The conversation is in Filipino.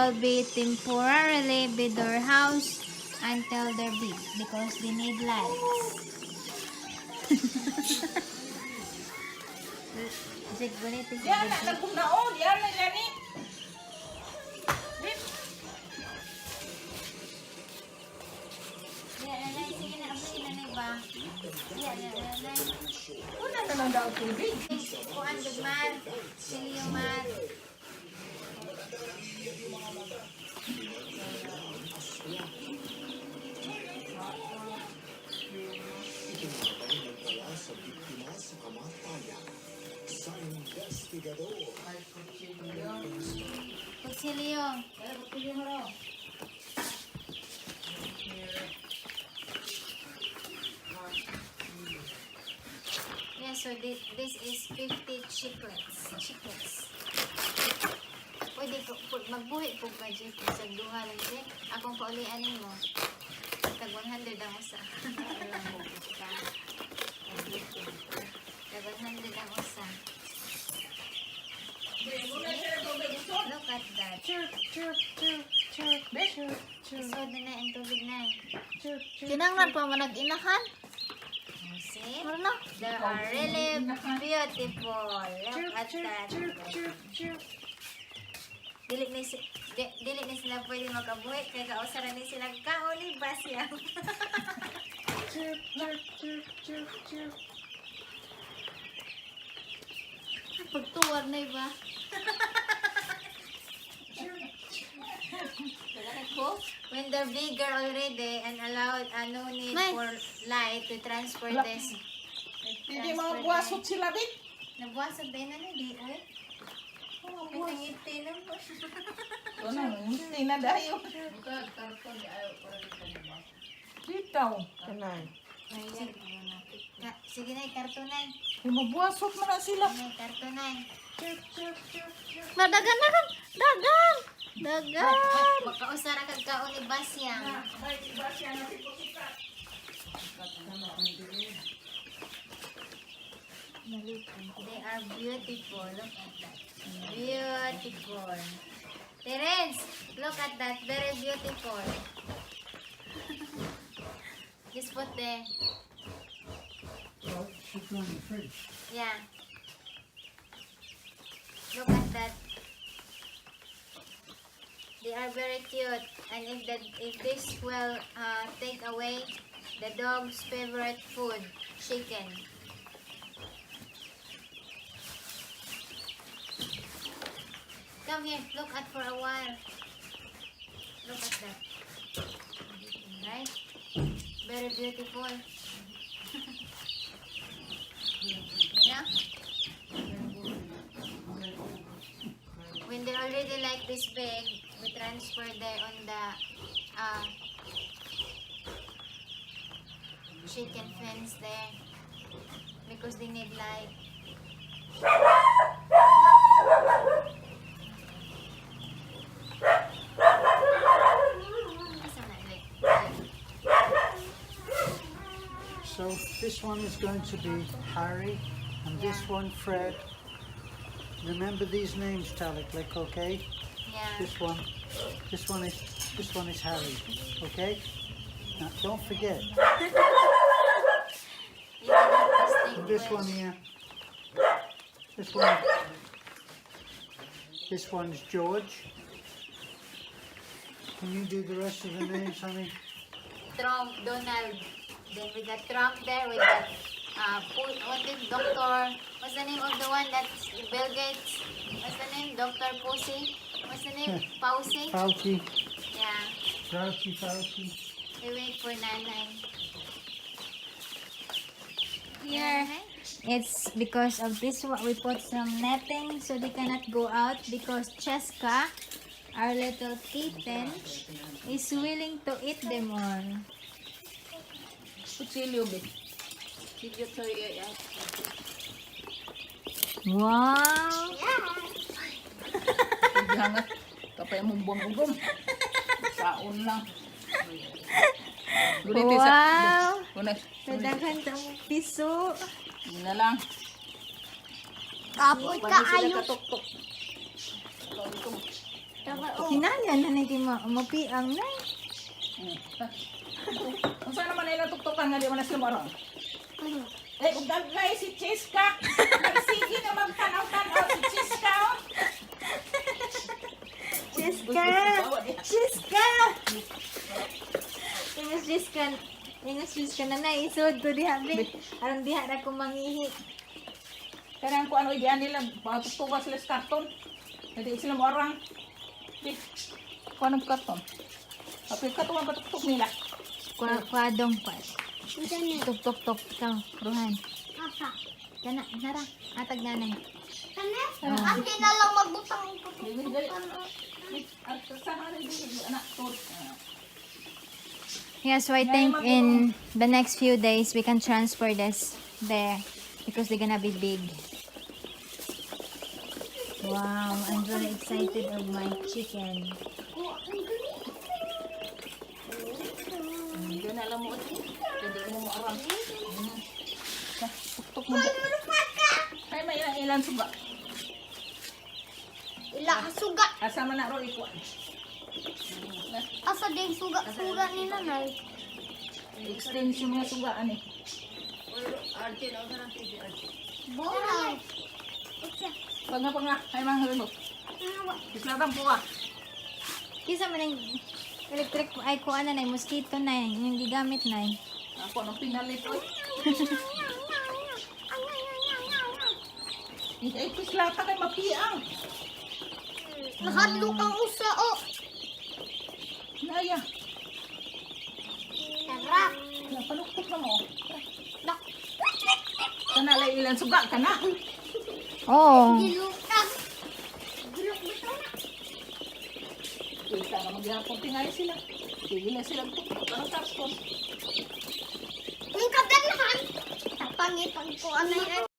will be temporarily be their house until they're big because they need lights. Sige, gunit. Diyan na, nagbunaon. Diyan na, gani. Sige na, abay na ba? Una na lang daw tubig. Kuan gagman, siliyumat. Kutsilyo. Yeah, so this is 50 chiclets. Pwede po, magbuhi po ka, Jeff. Sa duha lang, Jeff. Akong paulian mo. Tag 100 ang usa. Tag 100 ang usa. Look at that. Chirp. Isod na ang tubig na. Kinanglan pa manag-inahan. See? They are really beautiful. Look at that. Dili ni sila pwede makabuhi kay kausaran ni sila kauli ba siya. Pagtuwar na iba. When they're bigger already and allowed no need for light to transfer this. Hindi mga buwasot sila, Bit. Nabuwasot din na ni oy. Ngiti lang po. Ano, hindi na dayo. Dito. Kanay. Sige na, kartonay. Mabuwasot mo na sila. Kartonay. Madagan na kan. Dagan. Makausara kag kaon ni Basyang. They are beautiful. Look at that. Beautiful. Terence, look at that. Very beautiful. Just put there. Should go in the fridge. Yeah. Look at that. They are very cute. And if this will take away the dog's favorite food, chicken. Come here, look at for a while. Look at that. Right? Very beautiful. Yeah? When they're already like this big, we transfer them on the chicken fence there because they need light. So this one is going to be Harry, and this one Fred. Remember these names, Talik, okay? Yeah. This one is Harry, okay? Now don't forget. And this one here. This one's George. Can you do the rest of the names, honey? Trump, Donald. Then with the Trump there, with the doctor. What's the name of the one that's Bill Gates? What's the name? Dr. Pussy? What's the name? Fauci? Fauci. Yeah. Fauci. We wait for Nanay. Here, it's because of this one. We put some netting so they cannot go out because Cheska, our little kitten, is willing to eat them all. Kutsilyo, Bit. Sige, sorry. Wow! Hangat. Kapay mong bumugom. Saon lang. Wow! Unas. Nadaghan sa mong piso. Yun na lang. Kapoy ka Pwede sila ayo. katuktok. Hinala na na kayo mapiang na. Kung saan naman nila tuktukan nga di mo na sila marang. Eh, kung gagay si Chiska. Nagsige na magtanaw-tanaw si Chiska. Chiska! Chiska! Ingas Chiska na na. Isod ko diha, be. Arang diha na kong mangihi. Kaya kung ano idean nila, baka tuktukan sila sa karton. Hindi sila marang. Kung anong karton? Kapag karton ang patuktok nila. Kwadong pa. Tuk-tuk-tuk. Ikaw, Ruhan. Kana, nara. Atag nanay. Hindi na lang magbutang ang Yeah, so I think in the next few days we can transfer this there because they're gonna be big. Wow, I'm very excited of my chicken. Hindi na alam mo. Hindi mo maarang. Tuktok mo. Ay, may ilan suga. Ila suga. Asa man na ro ikuan. Asa din suga ni nanay. Extension nga sugaan eh. Boray. Panga. Ay, mga hulog. Islatang po ka. Kisa man yung electric ay kuan na mosquito na yung gigamit na. Ako nang pinalit oy. Ay, pislata kay mapiang. Nahadlok ang usa o. Naya. Tara. Napaluktok na mo. Kana lay ilan suga ka na. Oh. Dilukag. Diluk bitaw na. Kita na magyapon tingay sila. Sige na sila tuktok. Anong tapos? Ang kaganahan. Tapangit ang kuan na yan.